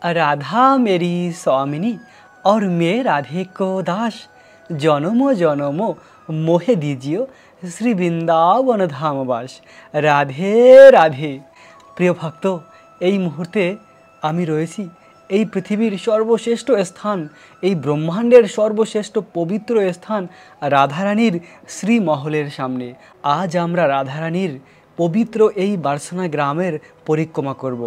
राधा मेरी स्वामिनी और मैं राधे को दास, जन्मो जन्मो मोहे दीजियो श्री বৃন্দাবন ধামবাস। রাধে রাধে। প্রিয় ভক্ত, এই মুহূর্তে আমি রয়েছি এই পৃথিবীর সর্বশ্রেষ্ঠ স্থান, এই ব্রহ্মাণ্ডের সর্বশ্রেষ্ঠ পবিত্র স্থান রাধারানীর শ্রীমহলের সামনে। আজ আমরা রাধারানীর পবিত্র এই বার্সনা গ্রামের পরিক্রমা করব,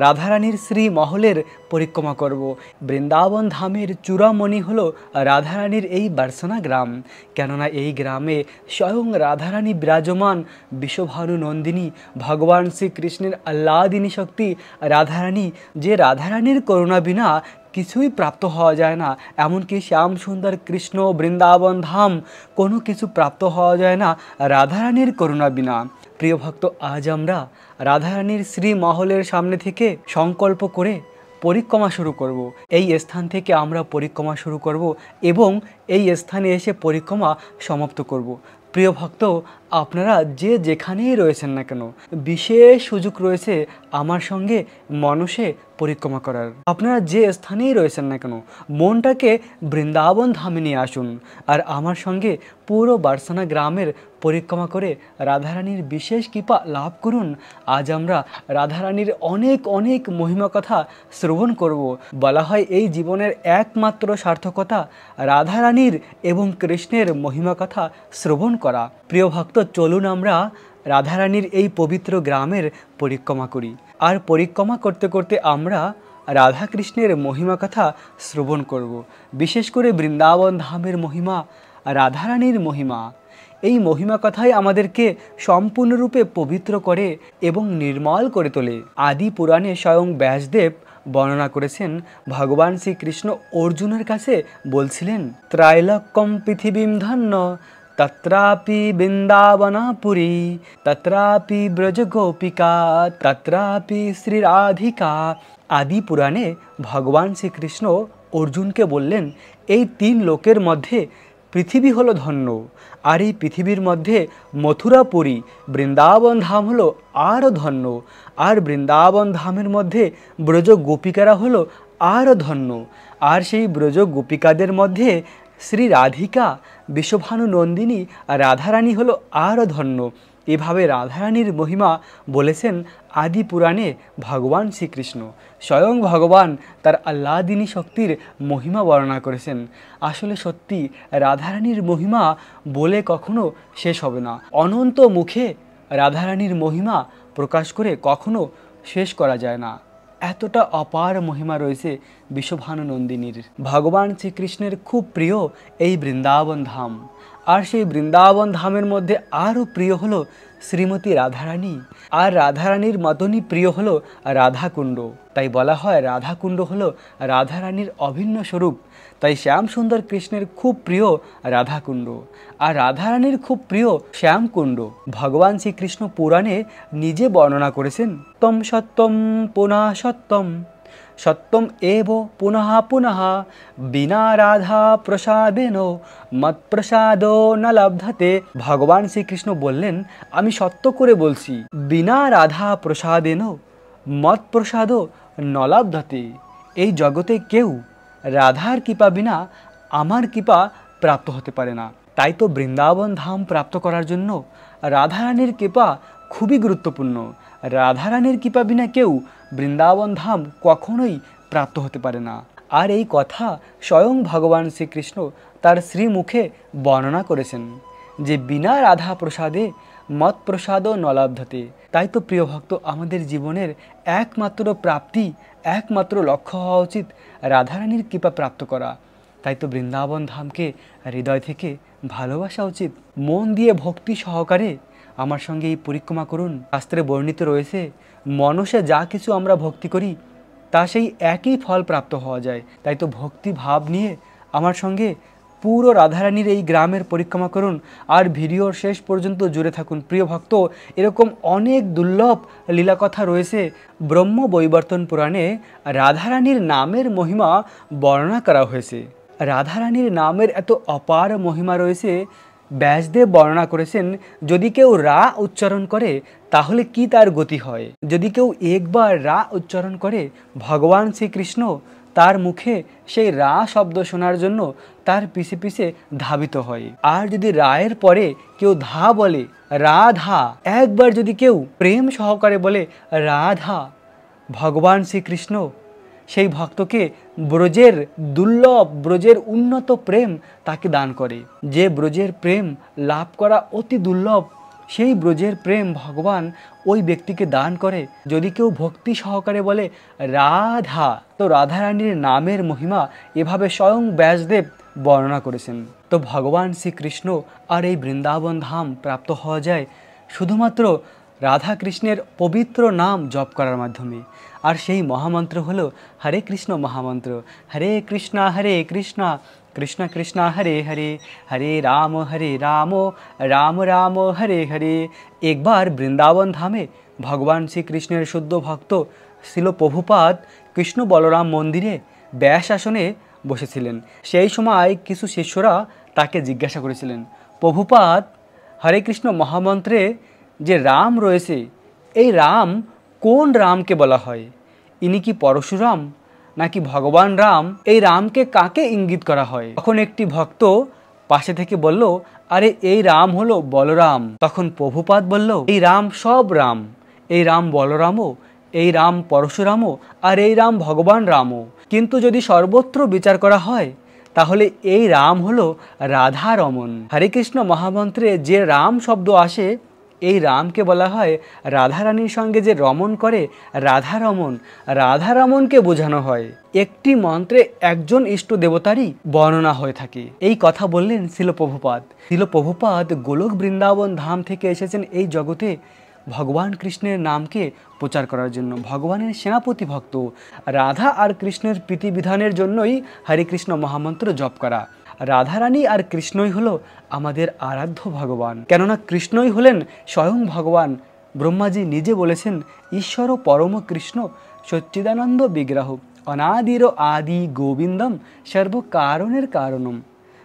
রাধারানীর শ্রীমহলের পরিক্রমা করব। বৃন্দাবন ধামের চূড়ামণি হলো রাধারানীর এই বার্সনা গ্রাম, কেননা এই গ্রামে স্বয়ং রাধারানী বিরাজমান। বিশ্বভানু নন্দিনী ভগবান শ্রীকৃষ্ণের আহ্লাদিনী শক্তি রাধারানী, যে রাধারানীর করুণা বিনা কিছুই প্রাপ্ত হওয়া যায় না। এমনকি শ্যাম সুন্দর কৃষ্ণ বৃন্দাবন ধাম কোনো কিছু প্রাপ্ত হওয়া যায় না রাধারানীর করুণা বিনা। প্রিয় ভক্ত, আজ আমরা রাধারানীর শ্রীমহলের সামনে থেকে সংকল্প করে পরিক্রমা শুরু করব। এই স্থান থেকে আমরা পরিক্রমা শুরু করব এবং এই স্থানে এসে পরিক্রমা সমাপ্ত করব। প্রিয় ভক্ত, আপনারা যে যেখানেই রয়েছেন না কেন, বিশেষ সুযোগ রয়েছে আমার সঙ্গে মনসে পরিক্রমা করার। আপনারা যে স্থানেই রয়েছেন না কেন, মনটাকে বৃন্দাবন ধামে নিয়ে আসুন আর আমার সঙ্গে পুরো বার্সনা গ্রামের পরিক্রমা করে রাধারানীর বিশেষ কৃপা লাভ করুন। আজ আমরা রাধারানীর অনেক অনেক মহিমা কথা শ্রবণ করব। বলা হয় এই জীবনের একমাত্র সার্থকতা রাধারানীর এবং কৃষ্ণের মহিমা কথা শ্রবণ করা। প্রিয় ভক্ত, চলুন আমরা রাধারানীর এই পবিত্র গ্রামের পরিক্রমা করি। আর পরিক্রমা করতে করতে আমরা রাধাকৃষ্ণের মহিমা কথা শ্রবণ করব। বিশেষ করে বৃন্দাবন ধামের মহিমা, রাধারানীর মহিমা, এই মহিমা কথাই আমাদেরকে সম্পূর্ণরূপে পবিত্র করে এবং নির্মল করে তোলে। আদি পুরাণে স্বয়ং ব্যাসদেব বর্ণনা করেছেন, ভগবান শ্রীকৃষ্ণ অর্জুনের কাছে বলছিলেন, ত্রাইলোক্যম পৃথিবীম ধন্য তত্রাপি বৃন্দাবনাপুরী তত্রাপি ব্রজগোপিকা তত্রাপি শ্রীরাধিকা। আদি পুরাণে ভগবান শ্রীকৃষ্ণ অর্জুনকে বললেন, এই তিন লোকের মধ্যে পৃথিবী হলো ধন্য, আর এই পৃথিবীর মধ্যে মথুরাপুরী বৃন্দাবন ধাম হলো আরও ধন্য, আর বৃন্দাবন ধামের মধ্যে ব্রজ গোপিকারা হলো আরও ধন্য, আর সেই ব্রজ গোপিকাদের মধ্যে শ্রী রাধিকা বিশ্বভানু নন্দিনী রাধারানী হলো আরও ধন্য। এভাবে রাধারানীর মহিমা বলেছেন আদি পুরাণে ভগবান শ্রীকৃষ্ণ। স্বয়ং ভগবান তার আহ্লাদিনী শক্তির মহিমা বর্ণনা করেছেন। আসলে সত্যি রাধারানীর মহিমা বলে কখনো শেষ হবে না। অনন্ত মুখে রাধারানীর মহিমা প্রকাশ করে কখনো শেষ করা যায় না। এতটা অপার মহিমা রয়েছে বিশ্বভানু নন্দিনীর। ভগবান শ্রীকৃষ্ণের খুব প্রিয় এই বৃন্দাবন ধাম, আর সেই বৃন্দাবন ধামের মধ্যে আরও প্রিয় হলো শ্রীমতী রাধারানী, আর রাধারানীর মতনই প্রিয় হলো রাধাকুণ্ড। তাই বলা হয় রাধাকুণ্ড হলো রাধারানীর অভিন্ন স্বরূপ। তাই শ্যাম সুন্দর কৃষ্ণের খুব প্রিয় রাধাকুণ্ড, আর রাধারানীর খুব প্রিয় শ্যামকুণ্ড। ভগবান শ্রীকৃষ্ণ পুরাণে নিজে বর্ণনা করেছেন, তম সত্যম পুনঃ সত্যম সত্যম এব পুনঃ পুনঃ বিনা রাধা প্রসাদেন মৎপ্রসাদ ন লব্ধতে। ভগবান শ্রীকৃষ্ণ বললেন, আমি সত্য করে বলছি, বিনা রাধা প্রসাদেন মৎপ্রসাদ ন লব্ধতে। এই জগতে কেউ রাধার কৃপা বিনা আমার কৃপা প্রাপ্ত হতে পারে না। তাই তো বৃন্দাবন ধাম প্রাপ্ত করার জন্য রাধারানীর কৃপা খুবই গুরুত্বপূর্ণ। রাধারানীর কৃপা বিনা কেউ বৃন্দাবন ধাম কখনোই প্রাপ্ত হতে পারে না। আর এই কথা স্বয়ং ভগবান শ্রীকৃষ্ণ তার শ্রীমুখে বর্ণনা করেছেন যে বিনা রাধা প্রসাদে মৎ প্রসাদ নলব্ধতে। তাই তো প্রিয় ভক্ত, আমাদের জীবনের একমাত্র প্রাপ্তি, একমাত্র লক্ষ্য হওয়া উচিত রাধারানীর কৃপা প্রাপ্ত করা। তাই তো বৃন্দাবন ধামকে হৃদয় থেকে ভালোবাসা উচিত। মন দিয়ে ভক্তি সহকারে আমার সঙ্গে এই পরিক্রমা করুন। শাস্ত্রে বর্ণিত রয়েছে, মনসে যা কিছু আমরা ভক্তি করি তা সেই একই ফল প্রাপ্ত হওয়া যায়। তাই তো ভক্তি ভাব নিয়ে আমার সঙ্গে পুরো রাধারানীর এই গ্রামের পরিক্রমা করুন আর ভিডিওর শেষ পর্যন্ত জুড়ে থাকুন। প্রিয় ভক্ত, এরকম অনেক দুর্লভ লীলাকথা রয়েছে। ব্রহ্ম বৈবর্তন পুরাণে রাধারানীর নামের মহিমা বর্ণনা করা হয়েছে। রাধারানীর নামের এত অপার মহিমা রয়েছে ব্যাসদেব বর্ণনা করেছেন, যদি কেউ রা উচ্চারণ করে তাহলে কি তার গতি হয়। যদি কেউ একবার রা উচ্চারণ করে, ভগবান শ্রীকৃষ্ণ তার মুখে সেই রা শব্দ শোনার জন্য তার পিছে পিছে ধাবিত হয়। আর যদি রায়ের পরে কেউ ধা বলে, রাধা, একবার যদি কেউ প্রেম সহকারে বলে রাধা, ভগবান শ্রীকৃষ্ণ সেই ভক্তকে ব্রজের দুর্লভ, ব্রজের উন্নত প্রেম তাকে দান করে। যে ব্রজের প্রেম লাভ করা অতি দুর্লভ, সেই ব্রজের প্রেম ভগবান ওই ব্যক্তিকে দান করে। যদি কেউ ভক্তি সহকারে বলে রাধা, তো রাধারানীর নামের মহিমা এভাবে স্বয়ং ব্যাসদেব বর্ণনা করেছেন। তো ভগবান শ্রীকৃষ্ণ আর এই বৃন্দাবন ধাম প্রাপ্ত হওয়া যায় শুধুমাত্র রাধা কৃষ্ণের পবিত্র নাম জপ করার মাধ্যমে। আর সেই মহামন্ত্র হলো হরে কৃষ্ণ মহামন্ত্র, হরে কৃষ্ণ কৃষ্ণ কৃষ্ণ হরে হরে, হরে রাম রাম রাম হরে হরে। একবার বৃন্দাবন ধামে ভগবান শ্রীকৃষ্ণের শুদ্ধ ভক্ত শিল প্রভুপাদ কৃষ্ণ বলরাম মন্দিরে ব্যাস আসনে বসেছিলেন। সেই সময় কিছু শিষ্যরা তাকে জিজ্ঞাসা করেছিলেন, প্রভুপাদ, হরে কৃষ্ণ মহামন্ত্রে যে রাম রয়েছে, এই রাম কোন রামকে বলা হয়? ইনি কি পরশুরাম নাকি ভগবান রাম? এই রামকে কাকে ইঙ্গিত করা হয়? তখন একটি ভক্ত পাশে থেকে বলল, আরে এই রাম হলো বলরাম। তখন প্রভুপাদ বলল, এই রাম সব রাম, এই রাম বলরামও, এই রাম পরশুরামও, আর এই রাম ভগবান রামও। কিন্তু যদি সর্বত্র বিচার করা হয় তাহলে এই রাম হলো রাধা রমন। হরে কৃষ্ণ মহামন্ত্রে যে রাম শব্দ আসে, এই রামকে বলা হয় রাধারানীর সঙ্গে যে রমণ করে রাধারমন। রাধারমনকে বোঝানো হয়। একটি মন্ত্রে একজন ইষ্ট দেবতারই বর্ণনা হয়ে থাকে। এই কথা বললেন শিল প্রভুপাদ। শিল প্রভুপাদ গোলক বৃন্দাবন ধাম থেকে এসেছেন এই জগতে ভগবান কৃষ্ণের নামকে প্রচার করার জন্য। ভগবানের সেনাপতি ভক্ত। রাধা আর কৃষ্ণের প্রীতিবিধানের জন্যই হরে কৃষ্ণ মহামন্ত্র জপ করা। রাধারানী আর কৃষ্ণই হলো আমাদের আরাধ্য ভগবান, কেননা কৃষ্ণই হলেন স্বয়ং ভগবান। ব্রহ্মাজি নিজে বলেছেন, ঈশ্বর পরম কৃষ্ণ সচ্চিদানন্দ বিগ্রহ, অনাদির আদি গোবিন্দম সর্বকারণের কারণম।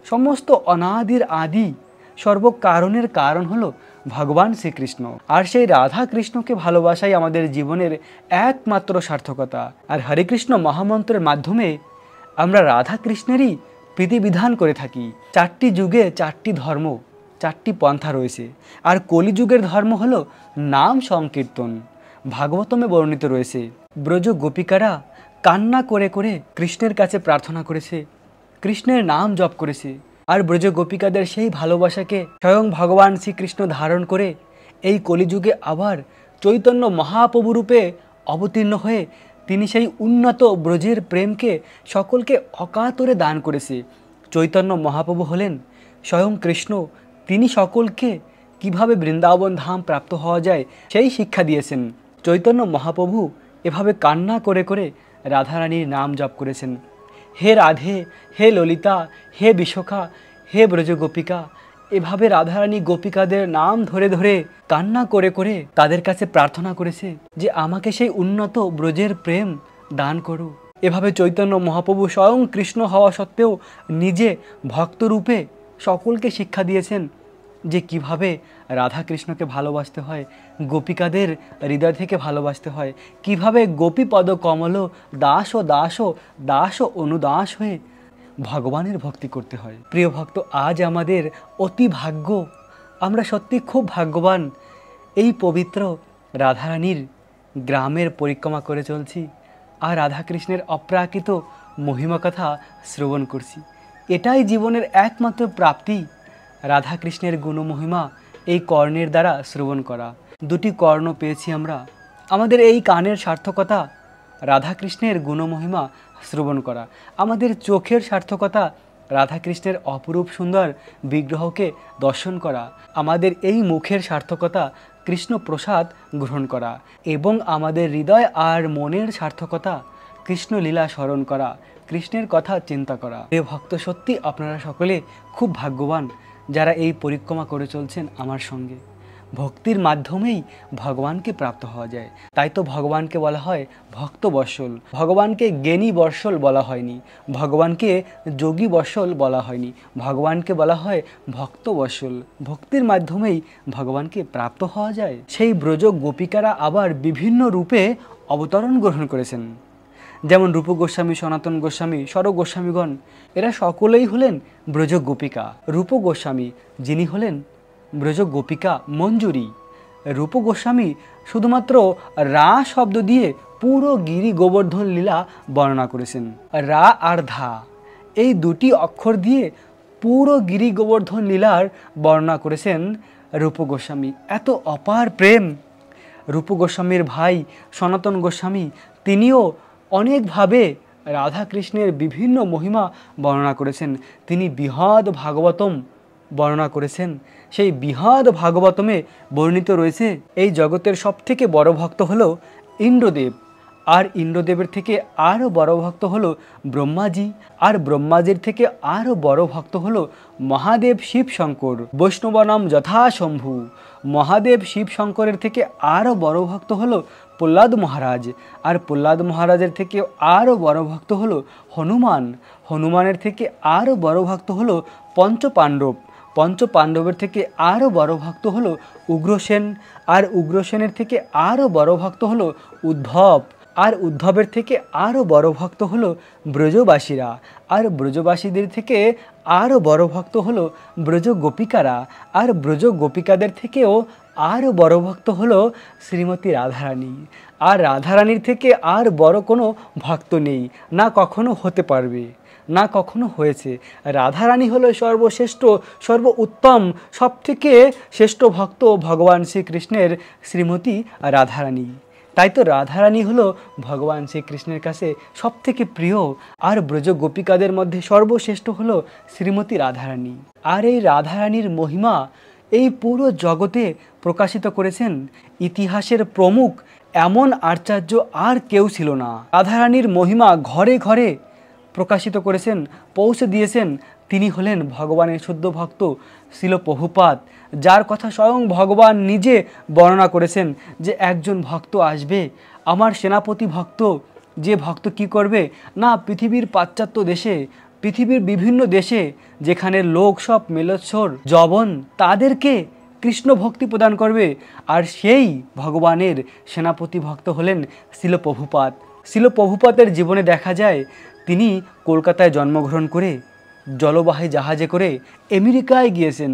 সমস্ত অনাদির আদি, সর্বকারণের কারণ হলো ভগবান শ্রীকৃষ্ণ। আর সেই রাধা কৃষ্ণকে ভালোবাসাই আমাদের জীবনের একমাত্র সার্থকতা। আর হরে কৃষ্ণ মহামন্ত্রের মাধ্যমে আমরা রাধা কৃষ্ণেরই প্রীতিবিধান করে থাকি। 4টি যুগে 4টি ধর্ম, 4টি পন্থা রয়েছে। আর কলিযুগের ধর্ম হলো নাম সংকীর্তন। ভাগবতমে বর্ণিত রয়েছে, ব্রজ গোপিকারা কান্না করে করে কৃষ্ণের কাছে প্রার্থনা করেছে, কৃষ্ণের নাম জপ করেছে। আর ব্রজ গোপিকাদের সেই ভালোবাসাকে স্বয়ং ভগবান শ্রীকৃষ্ণ ধারণ করে এই কলিযুগে আবার চৈতন্য মহাপ্রভু রূপে অবতীর্ণ হয়ে তিনি সেই উন্নত ব্রজের প্রেমকে সকলকে অকাতরে দান করেছে। চৈতন্য মহাপ্রভু হলেন স্বয়ং কৃষ্ণ। তিনি সকলকে কিভাবে বৃন্দাবন ধাম প্রাপ্ত হওয়া যায় সেই শিক্ষা দিয়েছেন। চৈতন্য মহাপ্রভু এভাবে কান্না করে করে রাধারানীর নাম জপ করেছেন। হে রাধে, হে ললিতা, হে বিশাখা, হে ব্রজ গোপিকা। এভাবে রাধারানী গোপিকাদের নাম ধরে ধরে কান্না করে করে তাদের কাছে প্রার্থনা করেছে যে আমাকে সেই উন্নত ব্রজের প্রেম দান করো। এভাবে চৈতন্য মহাপ্রভু স্বয়ং কৃষ্ণ হওয়া সত্ত্বেও নিজে ভক্তরূপে সকলকে শিক্ষা দিয়েছেন যে কিভাবে রাধা কৃষ্ণকে ভালোবাসতে হয়, গোপিকাদের হৃদয় থেকে ভালোবাসতে হয়, কিভাবে গোপীপদ কমল দাস ও দাস ও দাস ও অনুদাস হয়ে ভগবানের ভক্তি করতে হয়। প্রিয় ভক্ত, আজ আমাদের অতি ভাগ্য, আমরা সত্যি খুব ভাগ্যবান। এই পবিত্র রাধারানীর গ্রামের পরিক্রমা করে চলছি আর রাধাকৃষ্ণের অপ্রাকৃত মহিমা কথা শ্রবণ করছি। এটাই জীবনের একমাত্র প্রাপ্তি, রাধাকৃষ্ণের গুণমহিমা এই কর্ণের দ্বারা শ্রবণ করা। 2টি কর্ণ পেয়েছি আমরা। আমাদের এই কানের সার্থকতা রাধাকৃষ্ণের গুণমহিমা শ্রবণ করা। আমাদের চোখের সার্থকতা রাধাকৃষ্ণের অপরূপ সুন্দর বিগ্রহকে দর্শন করা। আমাদের এই মুখের সার্থকতা কৃষ্ণ প্রসাদ গ্রহণ করা। এবং আমাদের হৃদয় আর মনের সার্থকতা কৃষ্ণ লীলা স্মরণ করা, কৃষ্ণের কথা চিন্তা করা। এ ভক্ত, সত্যি আপনারা সকলে খুব ভাগ্যবান যারা এই পরিক্রমা করে চলছেন আমার সঙ্গে। ভক্তির মাধ্যমেই ভগবানকে প্রাপ্ত হওয়া যায়। তাই তো ভগবানকে বলা হয় ভক্ত বৎসল। ভগবানকে জ্ঞানী বৎসল বলা হয়নি, ভগবানকে যোগী বৎসল বলা হয়নি, ভগবানকে বলা হয় ভক্ত বৎসল। ভক্তির মাধ্যমেই ভগবানকে প্রাপ্ত হওয়া যায়। সেই ব্রজ গোপিকারা আবার বিভিন্ন রূপে অবতরণ গ্রহণ করেছেন, যেমন রূপ গোস্বামী, সনাতন গোস্বামী, স্বর গোস্বামীগণ, এরা সকলেই হলেন ব্রজ গোপিকা। রূপ গোস্বামী যিনি হলেন ব্রজ গোপিকা মঞ্জুরি। রূপ গোস্বামী শুধুমাত্র রা শব্দ দিয়ে পুরো গিরি গোবর্ধন লীলা বর্ণনা করেছেন। রা আর ধা এই দুটি অক্ষর দিয়ে পুরো গিরি গোবর্ধন লীলার বর্ণনা করেছেন রূপ গোস্বামী। এত অপার প্রেম। রূপ গোস্বামীর ভাই সনাতন গোস্বামী তিনিও অনেকভাবে রাধা কৃষ্ণের বিভিন্ন মহিমা বর্ণনা করেছেন। তিনি বৃহৎ ভাগবতম বর্ণনা করেছেন। সেই বৃহৎ ভাগবতমে বর্ণিত রয়েছে এই জগতের সবথেকে বড় ভক্ত হলো ইন্দ্রদেব, আর ইন্দ্রদেবের থেকে আরও বড় ভক্ত হলো ব্রহ্মাজি, আর ব্রহ্মাজির থেকে আরও বড় ভক্ত হলো মহাদেব শিব শঙ্কর। বৈষ্ণবনাম যথাশম্ভু। মহাদেব শিব শঙ্করের থেকে আরও বড় ভক্ত হলো প্রহ্লাদ মহারাজ, আর প্রহ্লাদ মহারাজের থেকে আরও বড় ভক্ত হলো হনুমান। হনুমানের থেকে আরও বড় ভক্ত হলো পঞ্চপাণ্ডব। পঞ্চপাণ্ডবের থেকে আরও বড় ভক্ত হলো উগ্রসেন, আর উগ্রসেনের থেকে আরও বড় ভক্ত হলো উদ্ধব, আর উদ্ধবের থেকে আরও বড় ভক্ত হলো ব্রজবাসীরা, আর ব্রজবাসীদের থেকে আরও বড় ভক্ত হলো ব্রজ গোপিকারা, আর ব্রজ গোপিকাদের থেকেও আরও বড় ভক্ত হলো শ্রীমতী রাধারানী। আর রাধারানীর থেকে আর বড় কোনো ভক্ত নেই, না কখনো হতে পারবে, না কখনো হয়েছে। রাধারানী হলো সর্বশ্রেষ্ঠ, সর্ব উত্তম, সবথেকে শ্রেষ্ঠ ভক্ত ভগবান শ্রীকৃষ্ণের শ্রীমতী রাধারানী। তাই তো রাধারানী হলো ভগবান শ্রীকৃষ্ণের কাছে সবথেকে প্রিয়। আর ব্রজ গোপিকাদের মধ্যে সর্বশ্রেষ্ঠ হলো শ্রীমতী রাধারানী। আর এই রাধারানীর মহিমা এই পুরো জগতে প্রকাশিত করেছেন ইতিহাসের প্রমুখ এমন আচার্য আর কেউ ছিল না। রাধারানীর মহিমা ঘরে ঘরে প্রকাশিত করেছেন, পৌঁছে দিয়েছেন। তিনি হলেন ভগবানের শুদ্ধ ভক্ত শিল প্রভুপাদ, যার কথা স্বয়ং ভগবান নিজে বর্ণনা করেছেন যে একজন ভক্ত আসবে, আমার সেনাপতি ভক্ত। যে ভক্ত কি করবে না, পৃথিবীর পাশ্চাত্য দেশে, পৃথিবীর বিভিন্ন দেশে যেখানে লোক সব মেলচ্ছর যবন, তাদেরকে কৃষ্ণ ভক্তি প্রদান করবে। আর সেই ভগবানের সেনাপতি ভক্ত হলেন শিল প্রভুপাদ। শিল প্রভুপাদের জীবনে দেখা যায় তিনি কলকাতায় জন্মগ্রহণ করে জলবাহী জাহাজে করে আমেরিকায় গিয়েছেন।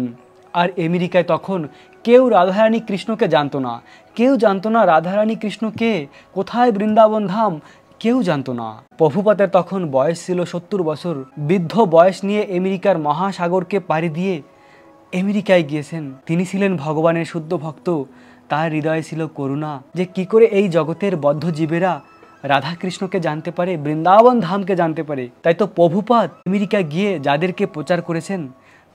আর আমেরিকায় তখন কেউ রাধারানী কৃষ্ণকে জানতো না, কেউ জানতো না রাধারানী কৃষ্ণকে, কোথায় বৃন্দাবন ধাম, কেউ জানতো না। প্রভুপাদের তখন বয়স ছিল 70 বছর। বৃদ্ধ বয়স নিয়ে আমেরিকার মহাসাগরকে পাড়ি দিয়ে আমেরিকায় গিয়েছেন। তিনি ছিলেন ভগবানের শুদ্ধ ভক্ত। তার হৃদয়ে ছিল করুণা যে কি করে এই জগতের বদ্ধ জীবেরা রাধা কৃষ্ণকে জানতে পারে, বৃন্দাবন ধামকে জানতে পারে। তাই তো প্রভুপাদ আমেরিকা গিয়ে যাদেরকে প্রচার করেছেন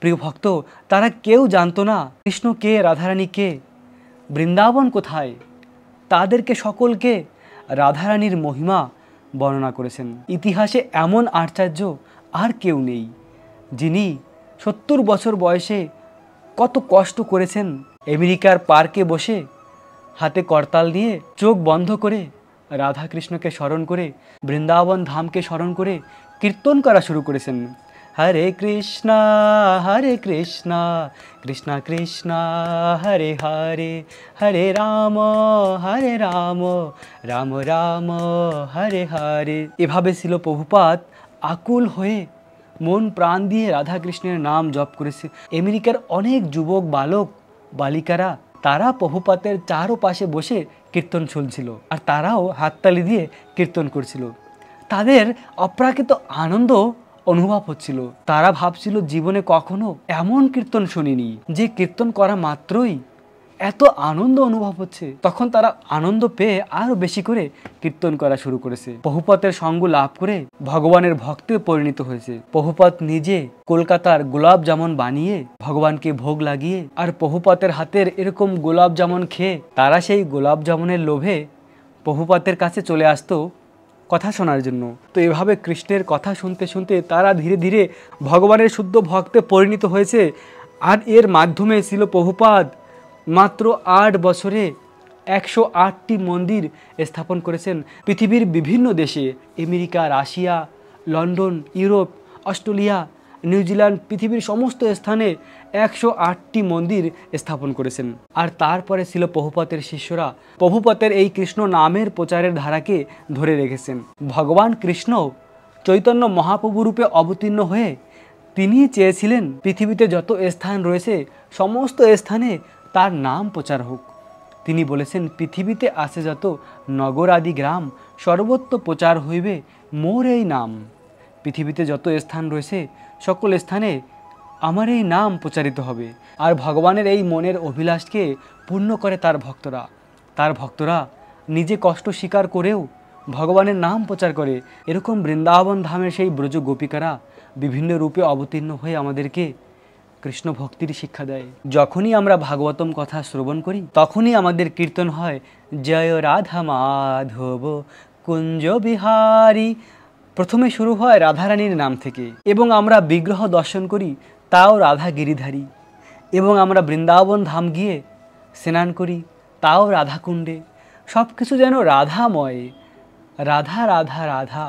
প্রিয় ভক্ত, তারা কেউ জানতো না কৃষ্ণ কে, রাধারানী কে, বৃন্দাবন কোথায়। তাদেরকে সকলকে রাধারানীর মহিমা বর্ণনা করেছেন। ইতিহাসে এমন আচার্য আর কেউ নেই যিনি 70 বছর বয়সে কত কষ্ট করেছেন। আমেরিকার পার্কে বসে হাতে করতাল দিয়ে চোখ বন্ধ করে রাধা কৃষ্ণকে স্মরণ করে, বৃন্দাবন ধামকে স্মরণ করে কীর্তন করা শুরু করেছেন। হরে কৃষ্ণ কৃষ্ণ কৃষ্ণ হরে হরে, হরে রাম রাম রাম হরে হরে। এভাবে ছিল প্রভুপাদ আকুল হয়ে মন প্রাণ দিয়ে রাধা কৃষ্ণের নাম জপ করেছে। আমেরিকার অনেক যুবক বালক বালিকারা তারা প্রভুপাদের চারপাশে বসে কীর্তন শুনছিল, আর তারাও হাততালি দিয়ে কীর্তন করছিল। তাদের অপ্রাকৃত আনন্দ অনুভব হচ্ছিল। তারা ভাবছিল জীবনে কখনো এমন কীর্তন শুনিনি, যে কীর্তন করা মাত্রই এত আনন্দ অনুভব হচ্ছে। তখন তারা আনন্দ পেয়ে আরো বেশি করে কীর্তন করা শুরু করেছে। প্রভুপাদের সঙ্গ লাভ করে ভগবানের ভক্তে পরিণত হয়েছে। প্রভুপাদ নিজে কলকাতার গোলাপ জামুন বানিয়ে ভগবানকে ভোগ লাগিয়ে, আর প্রভুপাদের হাতের এরকম গোলাপ জামুন খেয়ে তারা সেই গোলাপ জামুনের লোভে প্রভুপাদের কাছে চলে আসতো কথা শোনার জন্য। তো এভাবে কৃষ্ণের কথা শুনতে শুনতে তারা ধীরে ধীরে ভগবানের শুদ্ধ ভক্তে পরিণত হয়েছে। আর এর মাধ্যমে ছিল প্রভুপাদ মাত্র 8 বছরে 108টি মন্দির স্থাপন করেছেন পৃথিবীর বিভিন্ন দেশে, America, Russia, London, Europe, Australia, New Zealand, পৃথিবীর সমস্ত স্থানে 108টি মন্দির স্থাপন করেছেন। আর তারপরে ছিল প্রভুপাতের শিষ্যরা প্রভুপাতের এই কৃষ্ণ নামের প্রচারের ধারাকে ধরে রেখেছেন। ভগবান কৃষ্ণ চৈতন্য মহাপ্রভু রূপে অবতীর্ণ হয়ে তিনি চেয়েছিলেন পৃথিবীতে যত স্থান রয়েছে সমস্ত স্থানে তার নাম প্রচার হোক। তিনি বলেছেন, পৃথিবীতে আছে যত নগর আদি গ্রাম, সর্বত্র প্রচার হইবে মোর এই নাম। পৃথিবীতে যত স্থান রয়েছে সকল স্থানে আমার এই নাম প্রচারিত হবে। আর ভগবানের এই মনের অভিলাষকে পূর্ণ করে তার ভক্তরা নিজে কষ্ট স্বীকার করেও ভগবানের নাম প্রচার করে। এরকম বৃন্দাবন ধামের সেই ব্রজ গোপিকারা বিভিন্ন রূপে অবতীর্ণ হয়ে আমাদেরকে কৃষ্ণ ভক্তির শিক্ষা দেয়। যখনই আমরা ভাগবতম কথা শ্রবণ করি তখনই আমাদের কীর্তন হয়, জয় রাধা মাধব কুঞ্জ বিহারী। প্রথমে শুরু হয় রাধারানীর নাম থেকে, এবং আমরা বিগ্রহ দর্শন করি তাও রাধা গিরিধারী, এবং আমরা বৃন্দাবন ধাম গিয়ে স্নান করি তাও রাধাকুণ্ডে। সব কিছু যেন রাধাময়, রাধা রাধা রাধা,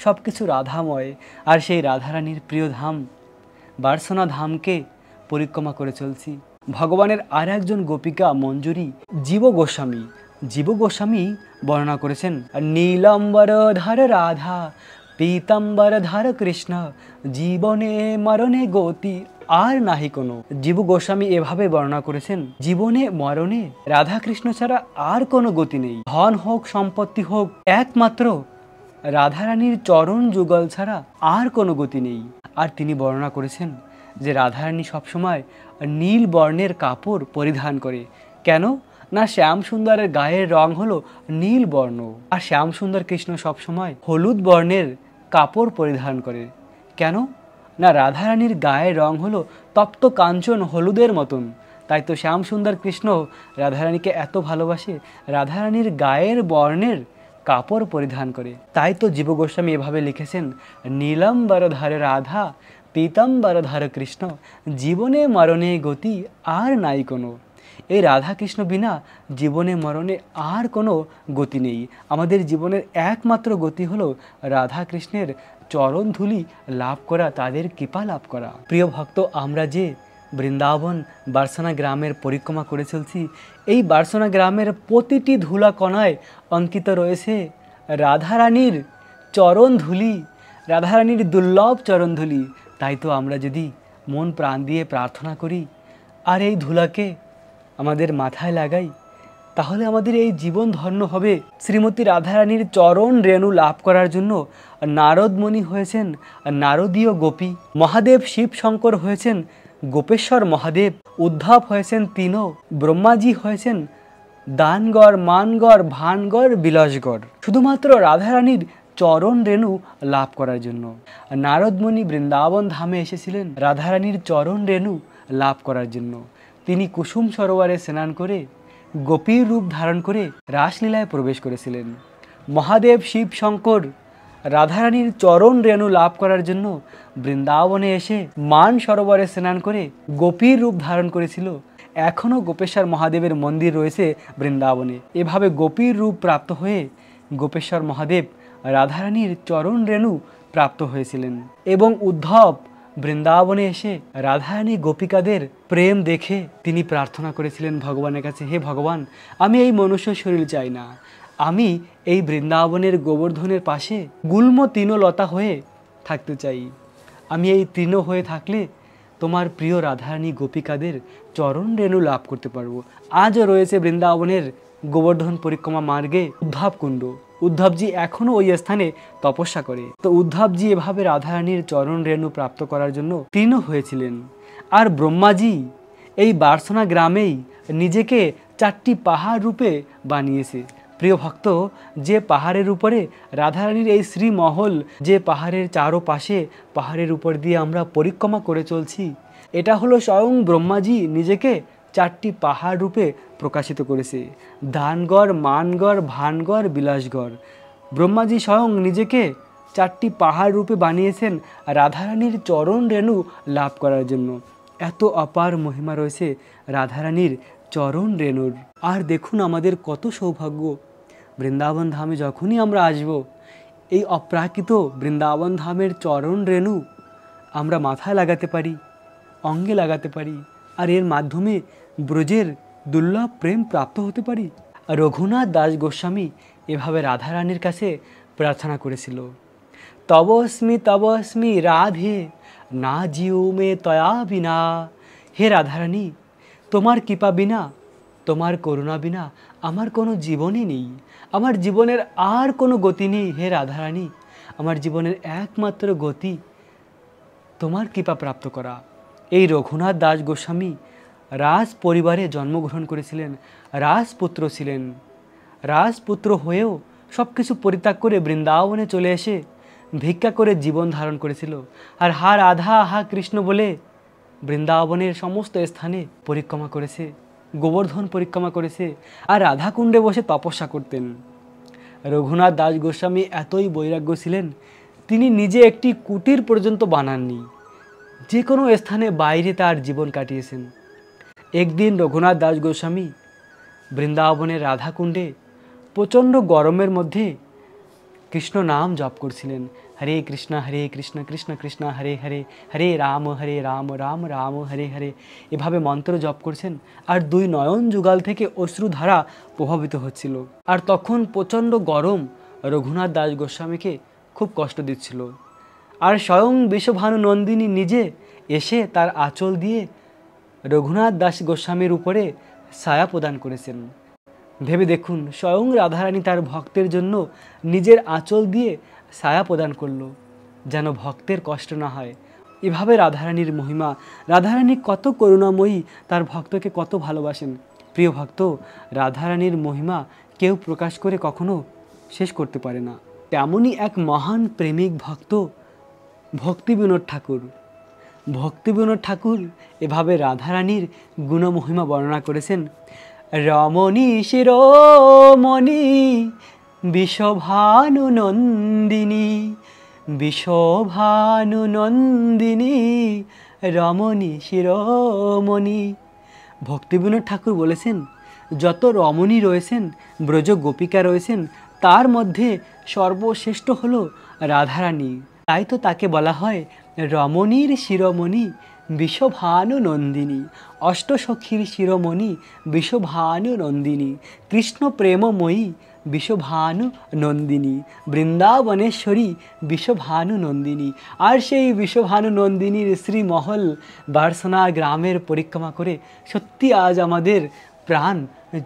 সব কিছু রাধাময়। আর সেই রাধারানীর প্রিয় ধাম বার্সনা ধামকে পরিক্রমা করে চলছি। ভগবানের আর একজন গোপিকা মঞ্জুরি জীব গোস্বামী বর্ণনা করেছেন, নীলম্বর ধর রাধা পীতাম্বর ধর কৃষ্ণ, জীবনে মরণে গতি আর নাহি কোনো। জীব গোস্বামী এভাবে বর্ণনা করেছেন, জীবনে মরণে রাধা কৃষ্ণ ছাড়া আর কোনো গতি নেই। ধন হোক সম্পত্তি হোক, একমাত্র রাধারানীর চরণ যুগল ছাড়া আর কোনো গতি নেই। আর তিনি বর্ণনা করেছেন যে রাধারানী সবসময় নীল বর্ণের কাপড় পরিধান করে। কেন না, শ্যাম সুন্দরের গায়ের রং হলো নীল বর্ণ, আর শ্যাম সুন্দর কৃষ্ণ সবসময় হলুদ বর্ণের কাপড় পরিধান করে। কেন না, রাধারানীর গায়ের রং হলো তপ্ত কাঞ্চন হলুদের মতন। তাই তো শ্যাম সুন্দর কৃষ্ণ রাধারানীকে এত ভালোবাসে, রাধারানীর গায়ের বর্ণের কাপড় পরিধান করে। তাই তো জীব গোস্বামী এভাবে লিখেছেন, নীলম্বর ধারে রাধা পীতাম্বর ধার কৃষ্ণ, জীবনে মরণে গতি আর নাই কোনো। এই রাধা কৃষ্ণ বিনা জীবনে মরণে আর কোনো গতি নেই। আমাদের জীবনের একমাত্র গতি হলো রাধা কৃষ্ণের চরণ ধুলি লাভ করা, তাদের কৃপা লাভ করা। প্রিয় ভক্ত, আমরা যে বৃন্দাবন বার্সনা গ্রামের পরিক্রমা করে চলছি, এই বার্সনা গ্রামের প্রতিটি ধুলা কণায় অঙ্কিত রয়েছে রাধারানীর চরণ ধুলি, রাধারানীর দুর্লভ চরণ ধুলি। তাই তো আমরা যদি মন প্রাণ দিয়ে প্রার্থনা করি আর এই ধুলাকে আমাদের মাথায় লাগাই, তাহলে আমাদের এই জীবন ধন্য হবে। শ্রীমতী রাধারানীর চরণ রেণু লাভ করার জন্য নারদমণি হয়েছেন নারদীয় গোপী, মহাদেব শিব শঙ্কর হয়েছেন গোপেশ্বর মহাদেব, উদ্ধব হয়েছেন তিনও, ব্রহ্মাজি হয়েছেন দানগড়, মানগড়, ভানগড়, বিলাসগড়, শুধুমাত্র রাধারানীর চরণ রেণু লাভ করার জন্য। নারদমণি বৃন্দাবন ধামে এসেছিলেন রাধারানীর চরণ রেণু লাভ করার জন্য। তিনি কুসুম সরোবরে স্নান করে গোপীর রূপ ধারণ করে রাসলীলায় প্রবেশ করেছিলেন। মহাদেব শিব শঙ্কর রাধারানীর চরণ রেণু লাভ করার জন্য বৃন্দাবনে এসে মান সরোবরে স্নান করে গোপীর রূপ ধারণ করেছিল। এখনও গোপেশ্বর মহাদেবের মন্দির রয়েছে বৃন্দাবনে। এভাবে গোপীর রূপ প্রাপ্ত হয়ে গোপেশ্বর মহাদেব রাধারানীর চরণ রেণু প্রাপ্ত হয়েছিলেন। এবং উদ্ধব বৃন্দাবনে এসে রাধারানী গোপিকাদের প্রেম দেখে তিনি প্রার্থনা করেছিলেন ভগবানের কাছে, হে ভগবান, আমি এই মনুষ্য শরীর চাই না, আমি এই বৃন্দাবনের গোবর্ধনের পাশে গুল্ম তৃণলতা হয়ে থাকতে চাই। আমি এই তৃণ হয়ে থাকলে তোমার প্রিয় রাধারানী গোপিকাদের চরণ রেণু লাভ করতে পারবো। আজও রয়েছে বৃন্দাবনের গোবর্ধন পরিক্রমা মার্গে উদ্ধব কুণ্ড। উদ্ধবজি এখনও ওই স্থানে তপস্যা করে। তো উদ্ধবজি এভাবে রাধারানীর চরণ রেণু প্রাপ্ত করার জন্য তৃণ হয়েছিলেন। আর ব্রহ্মাজি এই বার্সনা গ্রামেই নিজেকে 4টি পাহাড় রূপে বানিয়েছে। প্রিয় ভক্ত, যে পাহাড়ের উপরে রাধারানীর এই শ্রীমহল, যে পাহাড়ের চারোপাশে পাহাড়ের উপর দিয়ে আমরা পরিক্রমা করে চলছি, এটা হলো স্বয়ং ব্রহ্মাজি নিজেকে 4টি পাহাড় রূপে প্রকাশিত করেছে। দানগড়, মানগড়, ভানগড়, বিলাসগড়। ব্রহ্মাজি স্বয়ং নিজেকে 4টি পাহাড় রূপে বানিয়েছেন রাধারানীর চরণ রেণু লাভ করার জন্য। এত অপার মহিমা রয়েছে রাধারানীর চরণ রেণুর। আর দেখুন আমাদের কত সৌভাগ্য, বৃন্দাবন ধামে যখনই আমরা আসব, এই অপ্রাকৃত বৃন্দাবন ধামের চরণ রেণু আমরা মাথায় লাগাতে পারি, অঙ্গে লাগাতে পারি, আর এর মাধ্যমে ব্রজের দুর্লভ প্রেম প্রাপ্ত হতে পারি। রঘুনাথ দাস গোস্বামী এভাবে রাধারানীর কাছে প্রার্থনা করেছিল, তবস্মি রাধে না জিউ মে তয়া বিনা। হে রাধারানী, তোমার কৃপা বিনা, তোমার করুণা বিনা আমার কোনো জীবনই নেই, আমার জীবনের আর কোনো গতি নেই। হে রাধারানী, আমার জীবনের একমাত্র গতি তোমার কৃপা প্রাপ্ত করা। এই রঘুনাথ দাস গোস্বামী রাজ পরিবারে জন্মগ্রহণ করেছিলেন, রাজপুত্র ছিলেন। রাজপুত্র হয়েও সব কিছু পরিত্যাগ করে বৃন্দাবনে চলে এসে ভিক্ষা করে জীবন ধারণ করেছিল। আর হা রাধা হা কৃষ্ণ বলে বৃন্দাবনের সমস্ত স্থানে পরিক্রমা করেছে, গোবর্ধন পরিক্রমা করেছে, আর রাধাকুণ্ডে বসে তপস্যা করতেন। রঘুনাথ দাস গোস্বামী এতই বৈরাগ্য ছিলেন, তিনি নিজে একটি কুটির পর্যন্ত বানাননি, যে কোনো স্থানে বাইরে তার জীবন কাটিয়েছেন। একদিন রঘুনাথ দাস গোস্বামী বৃন্দাবনের রাধাকুণ্ডে প্রচণ্ড গরমের মধ্যে কৃষ্ণ নাম জপ করছিলেন, হরে কৃষ্ণ কৃষ্ণ কৃষ্ণ হরে হরে, হরে রাম রাম রাম হরে হরে, এভাবে মন্ত্র জপ করছেন। আর দুই নয়ন যুগল থেকে অশ্রুধারা প্রভাবিত হচ্ছিল। আর তখন প্রচণ্ড গরম রঘুনাথ দাস গোস্বামীকে খুব কষ্ট দিচ্ছিল। আর স্বয়ং বিশ্বভানু নন্দিনী নিজে এসে তার আঁচল দিয়ে রঘুনাথ দাস গোস্বামীর উপরে ছায়া প্রদান করেছেন। ভেবে দেখুন, স্বয়ং রাধারানী তার ভক্তের জন্য নিজের আঁচল দিয়ে ছায়া প্রদান করলো, যেন ভক্তের কষ্ট না হয়। এভাবে রাধারানীর মহিমা, রাধারানী কত করুণাময়ী, তার ভক্তকে কত ভালোবাসেন। প্রিয় ভক্ত, রাধারানীর মহিমা কেউ প্রকাশ করে কখনো শেষ করতে পারে না। তেমনই এক মহান প্রেমিক ভক্ত ভক্তিবিনোদ ঠাকুর। ভক্তিবিনোদ ঠাকুর এভাবে রাধারানীর গুণমহিমা বর্ণনা করেছেন, রমণী শিরোমণি বিশ্বভানু নন্দিনী, বিশ্বভানু নন্দিনী রমণী শিরোমণি। ভক্তিবিনোদ ঠাকুর বলেছেন, যত রমণী রয়েছেন, ব্রজ গোপিকা রয়েছেন, তার মধ্যে সর্বশ্রেষ্ঠ হলো রাধারানী। তাই তো তাকে বলা হয় রমণীর শিরোমণি বিশ্বভানু নন্দিনী, অষ্টসখীর শিরোমণি বিশ্বভানু নন্দিনী, কৃষ্ণ প্রেমময়ী বিশ্বভানু নন্দিনী, বৃন্দাবনেশ্বরী বিশ্বভানু নন্দিনী। আর সেই বিশ্বভানু নন্দিনীর শ্রীমহল বার্সনা গ্রামের পরিক্রমা করে সত্যি আজ আমাদের প্রাণ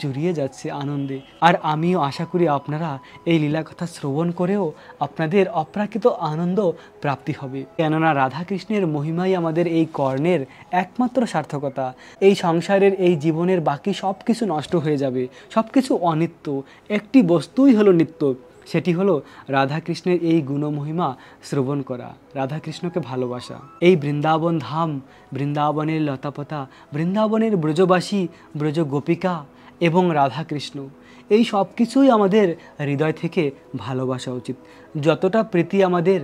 জুড়িয়ে যাচ্ছে আনন্দে। আর আমিও আশা করি আপনারা এই লীলা কথা শ্রবণ করেও আপনাদের অপ্রাকৃত আনন্দ প্রাপ্তি হবে। কেননা রাধাকৃষ্ণের মহিমাই আমাদের এই কর্ণের একমাত্র সার্থকতা। এই সংসারের এই জীবনের বাকি সব কিছু নষ্ট হয়ে যাবে, সব কিছু অনিত্য, একটি বস্তুই হলো নিত্য, সেটি হলো রাধাকৃষ্ণের এই গুণমহিমা শ্রবণ করা, রাধাকৃষ্ণকে ভালোবাসা। এই বৃন্দাবন ধাম, বৃন্দাবনের লতাপাতা, বৃন্দাবনের ব্রজবাসী, ব্রজ গোপিকা এবং রাধাকৃষ্ণ, এই সব কিছুই আমাদের হৃদয় থেকে ভালোবাসা উচিত। যতটা প্রীতি আমাদের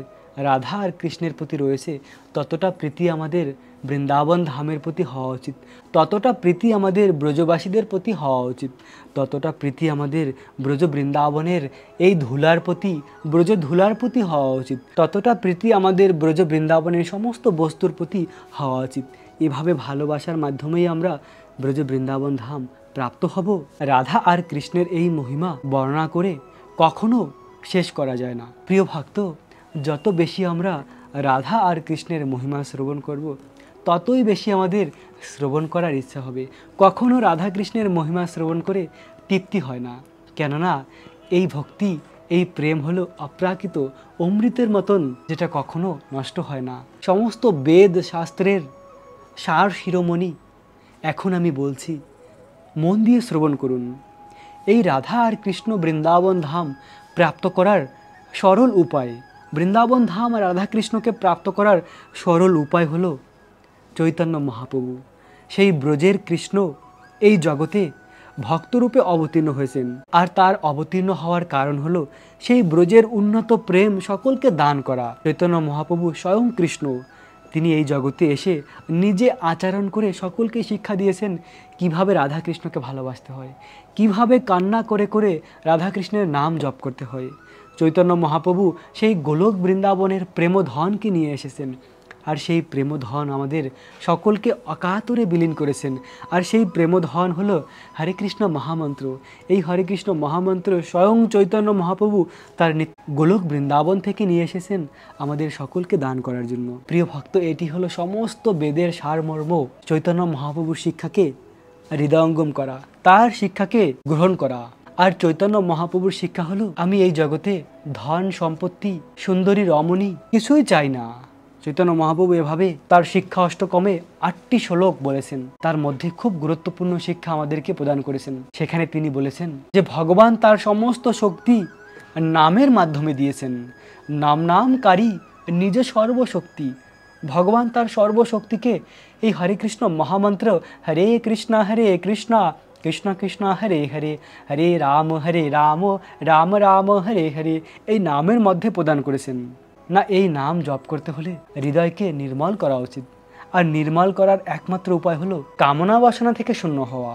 রাধা আর কৃষ্ণের প্রতি রয়েছে, ততটা প্রীতি আমাদের বৃন্দাবন ধামের প্রতি হওয়া উচিত, ততটা প্রীতি আমাদের ব্রজবাসীদের প্রতি হওয়া উচিত, ততটা প্রীতি আমাদের ব্রজ বৃন্দাবনের এই ধুলার প্রতি, ব্রজ ধুলার প্রতি হওয়া উচিত, ততটা প্রীতি আমাদের ব্রজ বৃন্দাবনের সমস্ত বস্তুর প্রতি হওয়া উচিত। এভাবে ভালোবাসার মাধ্যমেই আমরা ব্রজ বৃন্দাবন ধাম প্রাপ্ত হব। রাধা আর কৃষ্ণের এই মহিমা বর্ণনা করে কখনো শেষ করা যায় না। প্রিয় ভক্ত, যত বেশি আমরা রাধা আর কৃষ্ণের মহিমা শ্রবণ করব, ততই বেশি আমাদের শ্রবণ করার ইচ্ছা হবে। কখনো রাধা কৃষ্ণের মহিমা শ্রবণ করে তৃপ্তি হয় না, কেননা এই ভক্তি, এই প্রেম হলো অপ্রাকৃত অমৃতের মতন, যেটা কখনো নষ্ট হয় না। সমস্ত বেদ শাস্ত্রের সার শিরোমণি এখন আমি বলছি, মন দিয়ে শ্রবণ করুন। এই রাধা আর কৃষ্ণ বৃন্দাবন ধাম প্রাপ্ত করার সরল উপায়, বৃন্দাবন ধাম আর রাধাকৃষ্ণকে প্রাপ্ত করার সরল উপায় হলো চৈতন্য মহাপ্রভু। সেই ব্রজের কৃষ্ণ এই জগতে ভক্তরূপে অবতীর্ণ হয়েছেন, আর তার অবতীর্ণ হওয়ার কারণ হলো সেই ব্রজের উন্নত প্রেম সকলকে দান করা। চৈতন্য মহাপ্রভু স্বয়ং কৃষ্ণ, তিনি এই জগতে এসে নিজে আচরণ করে সকলকে শিক্ষা দিয়েছেন কিভাবে রাধাকৃষ্ণকে ভালোবাসতে হয়, কিভাবে কান্না করে করে রাধাকৃষ্ণের নাম জপ করতে হয়। চৈতন্য মহাপ্রভু সেই গোলক বৃন্দাবনের প্রেমধনকে নিয়ে এসেছেন, আর সেই প্রেমধন আমাদের সকলকে অকাতরে বিলীন করেছেন। আর সেই প্রেমধন হলো হরে কৃষ্ণ মহামন্ত্র। এই হরে কৃষ্ণ মহামন্ত্র স্বয়ং চৈতন্য মহাপ্রভু তার গোলক বৃন্দাবন থেকে নিয়ে এসেছেন আমাদের সকলকে দান করার জন্য। প্রিয় ভক্ত, এটি হলো সমস্ত বেদের সারমর্ম। চৈতন্য মহাপ্রভুর শিক্ষাকে হৃদয়ঙ্গম করা, তার শিক্ষাকে গ্রহণ করা। আর চৈতন্য মহাপ্রভুর শিক্ষা হলো, আমি এই জগতে ধন সম্পত্তি সুন্দরী রমণী কিছুই চাই না। চৈতন্য মহাপ্রভু এভাবে তার শিক্ষা অষ্টকমে 8টি শ্লোক বলেছেন। তার মধ্যে খুব গুরুত্বপূর্ণ শিক্ষা আমাদেরকে প্রদান করেছেন। সেখানে তিনি বলেছেন যে ভগবান তার সমস্ত শক্তি নামের মাধ্যমে দিয়েছেন। নাম নামকারী নিজ সর্বশক্তি। ভগবান তার সর্বশক্তিকে এই হরে কৃষ্ণ মহামন্ত্র হরে কৃষ্ণ কৃষ্ণ কৃষ্ণ হরে হরে, হরে রাম রাম রাম হরে হরে, এই নামের মধ্যে প্রদান করেছেন। না, এই নাম জপ করতে হলে হৃদয়কে নির্মল করা উচিত। আর নির্মল করার একমাত্র উপায় হলো কামনা বাসনা থেকে শূন্য হওয়া।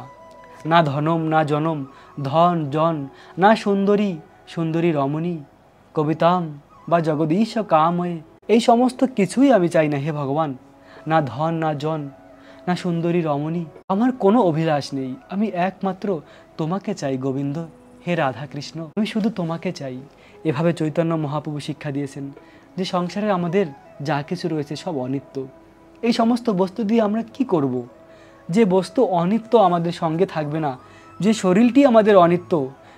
না ধনম না জনম, ধন জন, না সুন্দরী রমণী, কবিতাম বা জগদীশ কাময়ে, এই সমস্ত কিছুই আমি চাই না হে ভগবান। না ধন না জন না সুন্দরী রমণী, আমার কোনো অভিলাষ নেই। আমি একমাত্র তোমাকে চাই গোবিন্দ, হে রাধা কৃষ্ণ, আমি শুধু তোমাকে চাই। এভাবে চৈতন্য মহাপ্রভু শিক্ষা দিয়েছেন যে সংসারে আমাদের যা কিছু রয়েছে সব অনিত্য। এই সমস্ত বস্তু দিয়ে আমরা কি করব? যে বস্তু অনিত্য আমাদের সঙ্গে থাকবে না, যে শরীরটি আমাদের অনিত্য,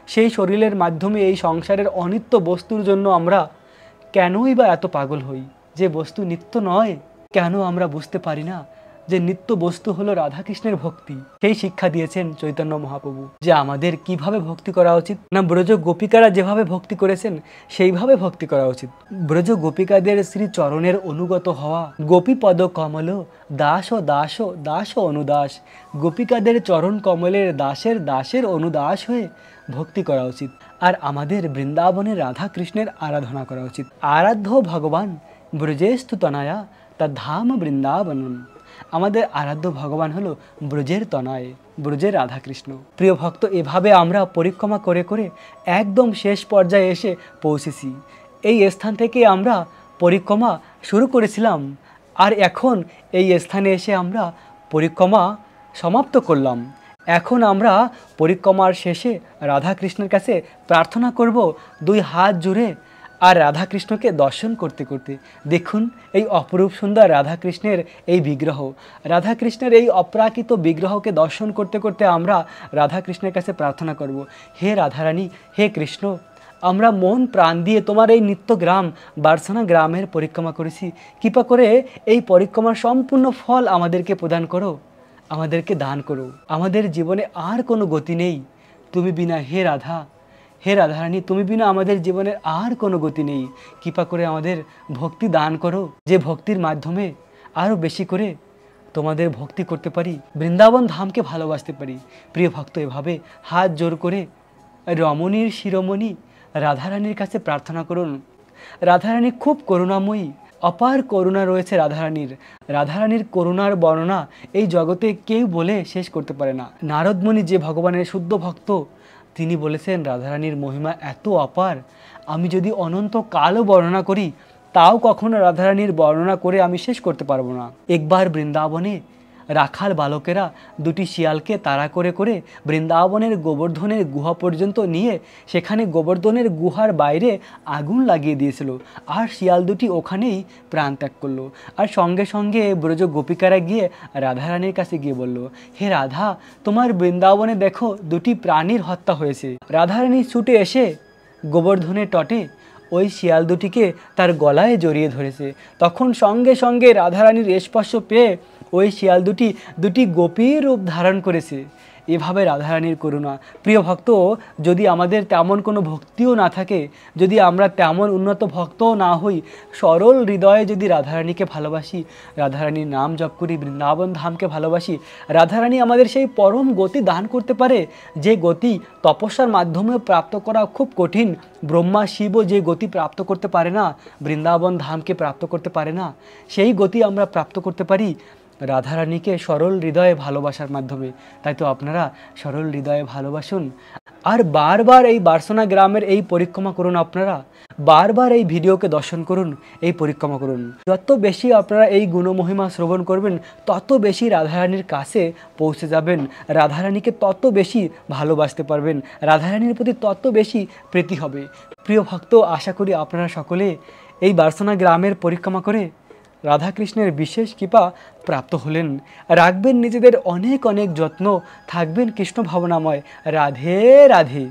সেই শরীরের মাধ্যমে এই সংসারের অনিত্য বস্তুর জন্য আমরা কেনই বা এত পাগল হই? যে বস্তু নিত্য নয়, কেন আমরা বুঝতে পারি না যে নিত্য বস্তু হলো রাধাকৃষ্ণের ভক্তি? সেই শিক্ষা দিয়েছেন চৈতন্য মহাপ্রভু যে আমাদের কিভাবে ভক্তি করা উচিত। না, ব্রজ গোপিকারা যেভাবে ভক্তি করেছেন সেইভাবে ভক্তি করা উচিত। ব্রজ গোপিকাদের শ্রী চরণের অনুগত হওয়া, গোপী পদ কমল দাস দাস দাস অনুদাস, গোপিকাদের চরণ কমলের দাসের অনুদাস হয়ে ভক্তি করা উচিত। আর আমাদের বৃন্দাবনের রাধা কৃষ্ণের আরাধনা করা উচিত। আরাধ্য ভগবান ব্রজেস্তু তনয়া তার ধাম বৃন্দাবনম। আমাদের আরাধ্য ভগবান হলো ব্রজের তনয়, ব্রজের রাধাকৃষ্ণ। প্রিয় ভক্ত, এভাবে আমরা পরিক্রমা করে করে একদম শেষ পর্যায়ে এসে পৌঁছেছি। এই স্থান থেকে আমরা পরিক্রমা শুরু করেছিলাম, আর এখন এই স্থানে এসে আমরা পরিক্রমা সমাপ্ত করলাম। এখন আমরা পরিক্রমার শেষে রাধাকৃষ্ণের কাছে প্রার্থনা করব 2 হাত জুড়ে, আর রাধাকৃষ্ণকে দর্শন করতে করতে। দেখুন এই অপরূপ সুন্দর রাধাকৃষ্ণের এই বিগ্রহ, রাধাকৃষ্ণের এই অপ্রাকৃত বিগ্রহকে দর্শন করতে করতে আমরা রাধাকৃষ্ণের কাছে প্রার্থনা করব, হে রাধারানী, হে কৃষ্ণ, আমরা মন প্রাণ দিয়ে তোমার এই নিত্য গ্রাম বার্সনা গ্রামের পরিক্রমা করেছি। কৃপা করে এই পরিক্রমার সম্পূর্ণ ফল আমাদেরকে প্রদান করো, আমাদেরকে দান করো। আমাদের জীবনে আর কোনো গতি নেই তুমি বিনা, হে রাধা, হে রাধারানী, তুমি বিনা আমাদের জীবনের আর কোনো গতি নেই। কৃপা করে আমাদের ভক্তি দান করো, যে ভক্তির মাধ্যমে আরও বেশি করে তোমাদের ভক্তি করতে পারি, বৃন্দাবন ধামকে ভালোবাসতে পারি। প্রিয় ভক্ত, এভাবে হাত জোর করে রমণীর শিরোমণি রাধারানীর কাছে প্রার্থনা করুন। রাধারানী খুব করুণাময়ী, অপার করুণা রয়েছে রাধারানীর। রাধারানীর করুণার বর্ণনা এই জগতে কেউ বলে শেষ করতে পারে না। নারদমুনি যে ভগবানের শুদ্ধ ভক্ত, তিনি বলেছেন রাধারানীর মহিমা এত অপার, আমি যদি অনন্ত কালও বর্ণনা করি তাও কখনো রাধারানীর বর্ণনা করে আমি শেষ করতে পারবো না। একবার বৃন্দাবনে রাখাল বালকেরা 2টি শিয়ালকে তাড়া করে করে বৃন্দাবনের গোবর্ধনের গুহা পর্যন্ত নিয়ে সেখানে গোবর্ধনের গুহার বাইরে আগুন লাগিয়ে দিয়েছিল, আর শিয়াল 2টি ওখানেই প্রাণ ত্যাগ করলো। আর সঙ্গে সঙ্গে ব্রজ গোপিকারা গিয়ে রাধারানীর কাছে গিয়ে বলল, হে রাধা, তোমার বৃন্দাবনে দেখো 2টি প্রাণীর হত্যা হয়েছে। রাধারানী ছুটে এসে গোবর্ধনের তটে ওই শিয়াল 2টিকে তার গলায় জড়িয়ে ধরেছে। তখন সঙ্গে সঙ্গে রাধারানীর স্পর্শ পেয়ে ওই শিয়াল 2টি গোপীর রূপ ধারণ করেছে এভাবে রাধারানীর করুণা। প্রিয় ভক্ত, যদি আমাদের তেমন কোনো ভক্তিও না থাকে, যদি আমরা তেমন উন্নত ভক্তও না হই, সরল হৃদয়ে যদি রাধারানীকে ভালোবাসি, রাধারানীর নাম জপ করি, বৃন্দাবন ধামকে ভালোবাসি, রাধারানী আমাদের সেই পরম গতি দান করতে পারে, যে গতি তপস্যার মাধ্যমে প্রাপ্ত করা খুব কঠিন। ব্রহ্মা শিবও যে গতি প্রাপ্ত করতে পারে না, বৃন্দাবন ধামকে প্রাপ্ত করতে পারে না, সেই গতি আমরা প্রাপ্ত করতে পারি রাধারানীকে সরল হৃদয়ে ভালোবাসার মাধ্যমে। তাই তো আপনারা সরল হৃদয়ে ভালোবাসুন, আর বারবার এই বার্সনা গ্রামের এই পরিক্রমা করুন। আপনারা বারবার এই ভিডিওকে দর্শন করুন, এই পরিক্রমা করুন। যত বেশি আপনারা এই গুণমহিমা শ্রবণ করবেন, তত বেশি রাধারানীর কাছে পৌঁছে যাবেন, রাধারানীকে তত বেশি ভালোবাসতে পারবেন, রাধারানীর প্রতি তত বেশি প্রীতি হবে। প্রিয় ভক্ত, আশা করি আপনারা সকলে এই বার্সনা গ্রামের পরিক্রমা করে রাধাকৃষ্ণের বিশেষ কৃপা প্রাপ্ত হলেন। রাখবেন নিজেদের অনেক অনেক যত্ন, থাকবেন কৃষ্ণ ভাবনাময়। রাধে রাধে।